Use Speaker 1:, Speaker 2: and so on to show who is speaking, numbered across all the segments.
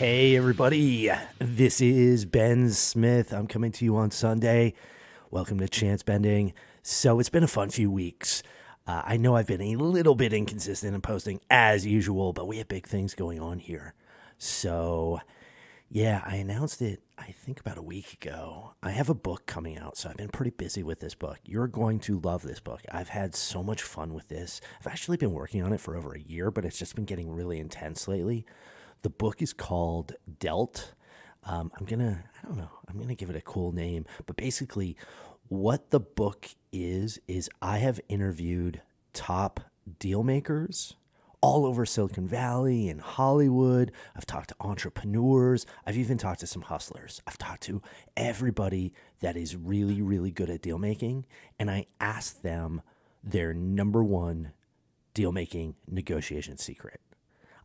Speaker 1: Hey everybody, this is Ben Smith. I'm coming to you on Sunday. Welcome to Chance Bending. So it's been a fun few weeks. I know I've been a little bit inconsistent in posting as usual, but we have big things going on here. So yeah, I announced it, I think about a week ago. I have a book coming out, so I've been pretty busy with this book. You're going to love this book. I've had so much fun with this. I've actually been working on it for over a year, but it's just been getting really intense lately. The book is called Dealt. I'm gonna give it a cool name, but basically what the book is I have interviewed top deal makers all over Silicon Valley and Hollywood. I've talked to entrepreneurs. I've even talked to some hustlers. I've talked to everybody that is really, really good at deal making, and I asked them their number one deal making negotiation secret.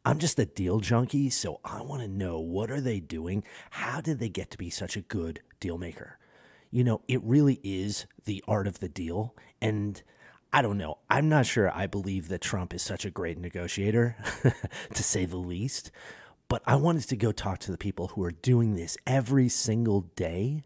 Speaker 1: I'm just a deal junkie, so I want to know, what are they doing? How did they get to be such a good deal maker? You know, it really is the art of the deal. And I don't know. I'm not sure I believe that Trump is such a great negotiator, to say the least. But I wanted to go talk to the people who are doing this every single day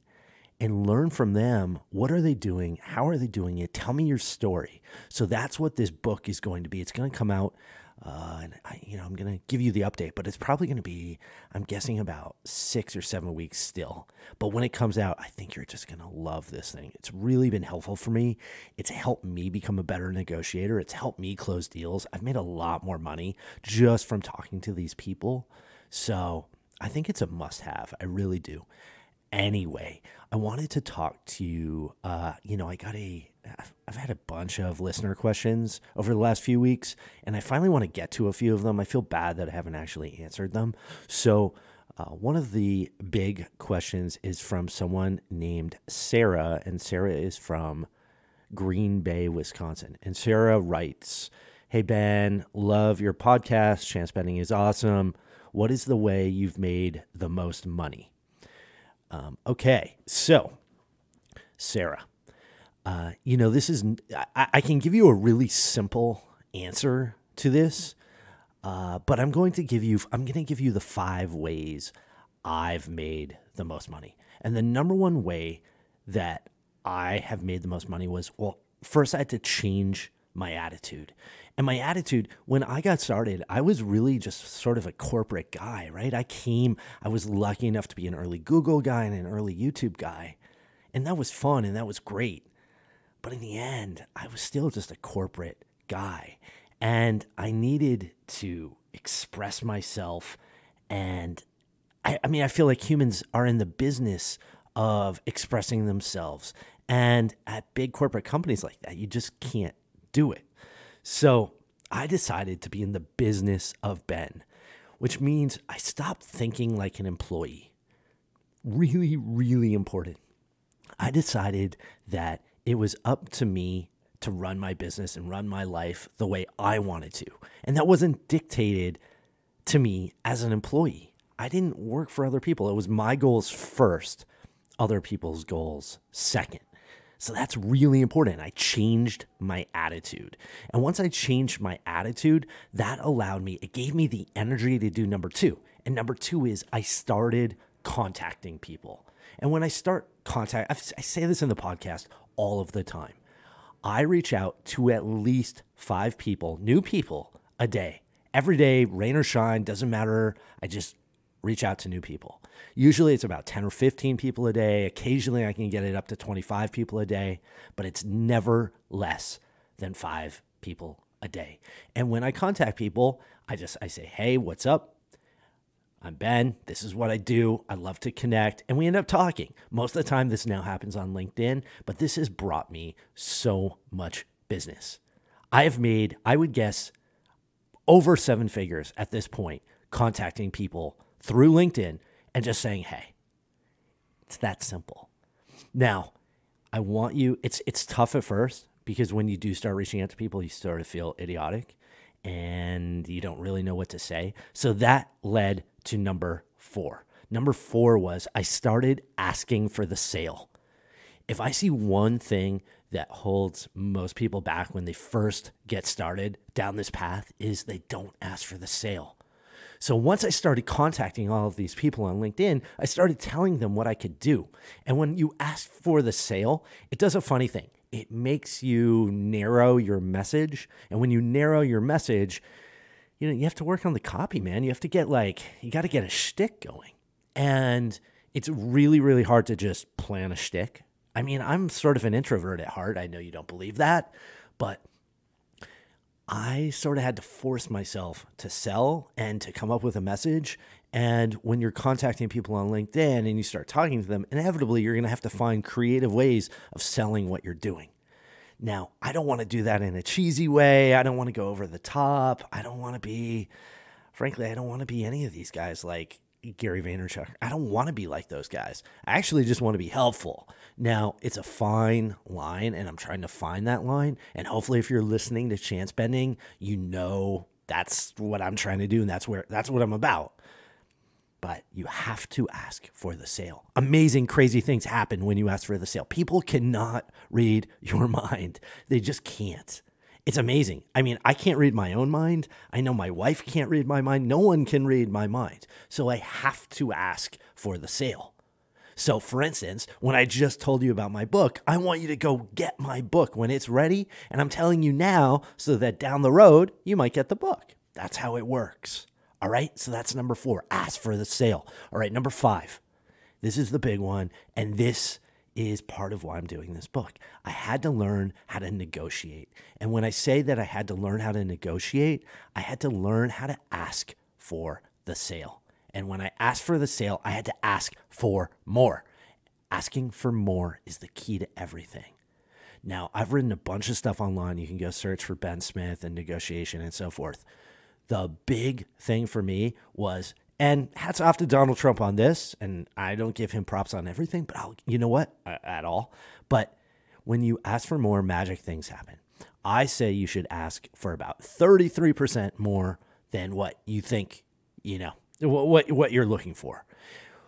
Speaker 1: and learn from them. What are they doing? How are they doing it? Tell me your story. So that's what this book is going to be. It's going to come out. I'm going to give you the update, but it's probably going to be, I'm guessing, about 6 or 7 weeks still. But when it comes out, I think you're just going to love this thing. It's really been helpful for me. It's helped me become a better negotiator. It's helped me close deals. I've made a lot more money just from talking to these people. So I think it's a must-have. I really do. Anyway, I wanted to talk to you. I've had a bunch of listener questions over the last few weeks, and I finally want to get to a few of them. I feel bad that I haven't actually answered them. So one of the big questions is from someone named Sarah, and Sarah is from Green Bay, Wisconsin. And Sarah writes, "Hey Ben, love your podcast. Chance Bending is awesome. What is the way you've made the most money?" Okay, so Sarah, this is, I can give you a really simple answer to this, but I'm going to give you the 5 ways I've made the most money. And the number one way that I have made the most money was, well, first I had to change my attitude. And my attitude, when I got started, I was really just sort of a corporate guy, right? I was lucky enough to be an early Google guy and an early YouTube guy. And that was fun and that was great. But in the end, I was still just a corporate guy. And I needed to express myself. And I feel like humans are in the business of expressing themselves. And at big corporate companies like that, you just can't do it. So I decided to be in the business of Ben, which means I stopped thinking like an employee. Really, really important. I decided that it was up to me to run my business and run my life the way I wanted to. And that wasn't dictated to me as an employee. I didn't work for other people. It was my goals first, other people's goals second. So that's really important. I changed my attitude. And once I changed my attitude, that it gave me the energy to do number 2. And number 2 is I started contacting people. And when I start I say this in the podcast all of the time. I reach out to at least 5 people, new people, a day. Every day, rain or shine, doesn't matter. I just reach out to new people. Usually it's about 10 or 15 people a day. Occasionally I can get it up to 25 people a day, but it's never less than 5 people a day. And when I contact people, I say, "Hey, what's up? I'm Ben. This is what I do. I love to connect." And we end up talking. Most of the time this now happens on LinkedIn, but this has brought me so much business. I have made, I would guess, over 7 figures at this point, contacting people through LinkedIn and just saying, "Hey." It's that simple. Now, I want you, it's tough at first because when you do start reaching out to people, you start to feel idiotic and you don't really know what to say. So that led to number 4. Number 4 was I started asking for the sale. If I see one thing that holds most people back when they first get started down this path is they don't ask for the sale. So once I started contacting all of these people on LinkedIn, I started telling them what I could do. And when you ask for the sale, it does a funny thing. It makes you narrow your message. And when you narrow your message, you have to work on the copy, man. You have to you got to get a shtick going. And it's really, really hard to just plan a shtick. I mean, I'm sort of an introvert at heart. I know you don't believe that, but I sort of had to force myself to sell and to come up with a message. And when you're contacting people on LinkedIn and you start talking to them, inevitably you're going to have to find creative ways of selling what you're doing. Now, I don't want to do that in a cheesy way. I don't want to go over the top. I don't want to be any of these guys like Gary Vaynerchuk. I don't want to be like those guys. I actually just want to be helpful. Now, it's a fine line, and I'm trying to find that line. And hopefully, if you're listening to Chance Bending, that's what I'm trying to do, and that's what I'm about. But you have to ask for the sale. Amazing, crazy things happen when you ask for the sale. People cannot read your mind. They just can't. It's amazing. I mean, I can't read my own mind. I know my wife can't read my mind. No one can read my mind. So I have to ask for the sale. So for instance, when I just told you about my book, I want you to go get my book when it's ready. And I'm telling you now so that down the road, you might get the book. That's how it works. All right. So that's number 4, ask for the sale. All right. Number 5, this is the big one. And this is part of why I'm doing this book. I had to learn how to negotiate. And when I say that I had to learn how to negotiate, I had to learn how to ask for the sale. And when I asked for the sale, I had to ask for more. Asking for more is the key to everything. Now, I've written a bunch of stuff online. You can go search for Ben Smith and negotiation and so forth. The big thing for me was, and hats off to Donald Trump on this, and I don't give him props on everything, but you know what? At all. But when you ask for more, magic things happen. I say you should ask for about 33% more than what you think, what you're looking for.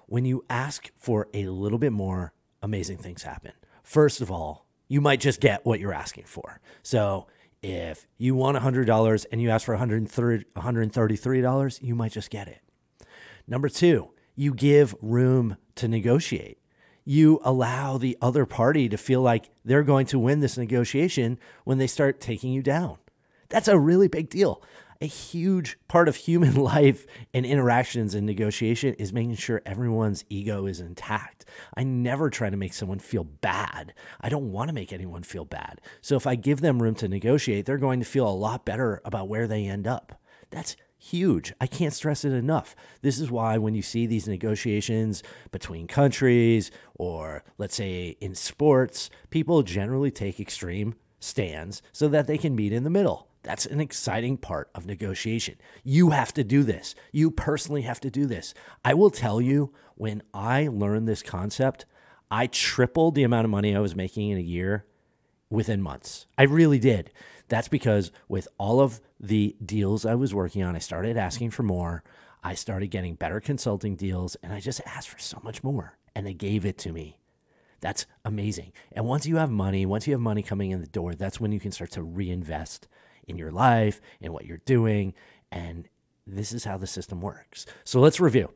Speaker 1: When you ask for a little bit more, amazing things happen. First of all, you might just get what you're asking for. So if you want $100 and you ask for $133, you might just get it. Number 2, you give room to negotiate. You allow the other party to feel like they're going to win this negotiation when they start taking you down. That's a really big deal. A huge part of human life and interactions and negotiation is making sure everyone's ego is intact. I never try to make someone feel bad. I don't want to make anyone feel bad. So if I give them room to negotiate, they're going to feel a lot better about where they end up. That's huge. I can't stress it enough. This is why when you see these negotiations between countries or let's say in sports, people generally take extreme stands so that they can meet in the middle. That's an exciting part of negotiation. You have to do this. You personally have to do this. I will tell you, when I learned this concept, I tripled the amount of money I was making in a year within months. I really did. That's because with all of the deals I was working on, I started asking for more. I started getting better consulting deals, and I just asked for so much more, and they gave it to me. That's amazing. And once you have money coming in the door, that's when you can start to reinvest in your life, in what you're doing, and this is how the system works. So let's review.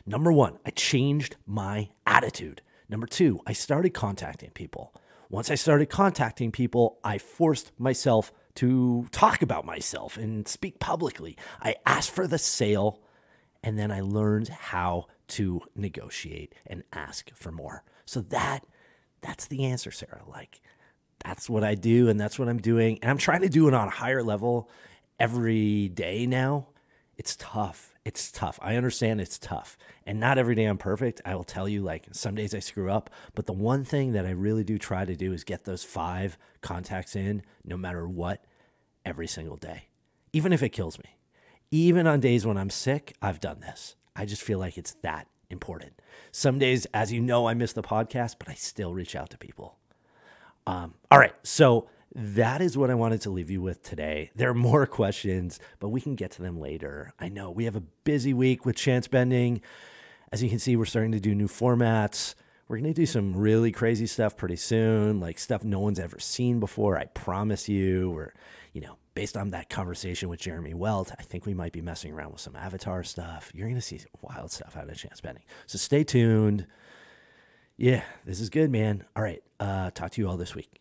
Speaker 1: Number 1, I changed my attitude. Number 2, I started contacting people. Once I started contacting people, I forced myself to talk about myself and speak publicly. I asked for the sale, and then I learned how to negotiate and ask for more. So that's the answer, Sarah. That's what I do, and that's what I'm doing. And I'm trying to do it on a higher level every day now. It's tough. It's tough. I understand it's tough. And not every day I'm perfect. I will tell you, some days I screw up. But the one thing that I really do try to do is get those 5 contacts in, no matter what, every single day. Even if it kills me. Even on days when I'm sick, I've done this. I just feel like it's that important. Some days, as you know, I miss the podcast, but I still reach out to people. All right, so that is what I wanted to leave you with today. There are more questions, but we can get to them later. I know we have a busy week with Chance Bending. As you can see, we're starting to do new formats. We're going to do some really crazy stuff pretty soon, like stuff no one's ever seen before. I promise you. We're, based on that conversation with Jeremy Welt, I think we might be messing around with some Avatar stuff. You're going to see some wild stuff out of Chance Bending. So stay tuned. Yeah, this is good, man. All right. Talk to you all this week.